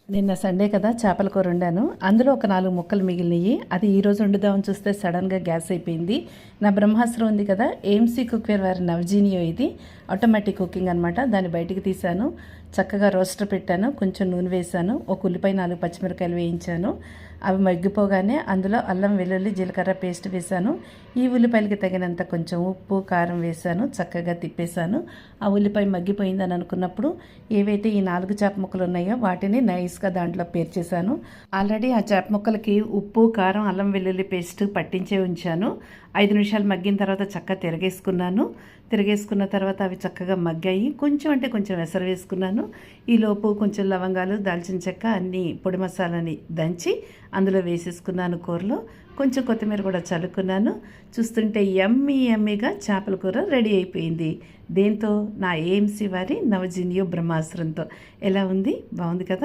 నిన్న సండే కదా చేపల కూర వండాను. అందులో ఒక 4 ముక్కలు మిగిలినవి. అది ఈరోజు వండుదామని చూస్తే సడన్గా గ్యాస్ అయిపోయింది. నా బ్రహ్మాస్త్రం ఉంది కదా, ఏఎంసీ కుక్వేర్ వారి నవజీనియో, ఇది ఆటోమేటిక్ కుకింగ్ అనమాట. దాన్ని బయటికి తీసాను, చక్కగా రోస్టర్ పెట్టాను, కొంచెం నూనె వేసాను, ఒక ఉల్లిపాయ 4 పచ్చిమిరకాయలు వేయించాను. అవి మగ్గిపోగానే అందులో అల్లం వెల్లుల్లి జీలకర్ర పేస్ట్ వేసాను. ఈ ఉల్లిపాయలకి తగినంత కొంచెం ఉప్పు కారం వేసాను, చక్కగా తిప్పేశాను. ఆ ఉల్లిపాయ మగ్గిపోయిందని అనుకున్నప్పుడు ఏవైతే ఈ 4 చేప ముక్కలు ఉన్నాయో వాటిని నైస్గా దాంట్లో పేర్చేశాను. ఆల్రెడీ ఆ చేప ముక్కలకి ఉప్పు కారం అల్లం వెల్లుల్లి పేస్ట్ పట్టించే ఉంచాను. 5 నిమిషాలు మగ్గిన తర్వాత చక్కగా తిరగేసుకున్న తర్వాత అవి చక్కగా మగ్గాయి. కొంచెం అంటే కొంచెం ఎసరు వేసుకున్నాను. ఈలోపు కొంచెం లవంగాలు దాల్చిన చెక్క అన్నీ పొడి మసాలాని దంచి అందులో వేసేసుకున్నాను. కూరలో కొంచెం కొత్తిమీర కూడా చల్లుకున్నాను. చూస్తుంటే యమ్మీగా చేపల కూర రెడీ అయిపోయింది. దేంతో? నా ఏఎంసీ వారి నవజీనియో బ్రహ్మాస్త్రంతో. ఎలా ఉంది? బాగుంది కదా.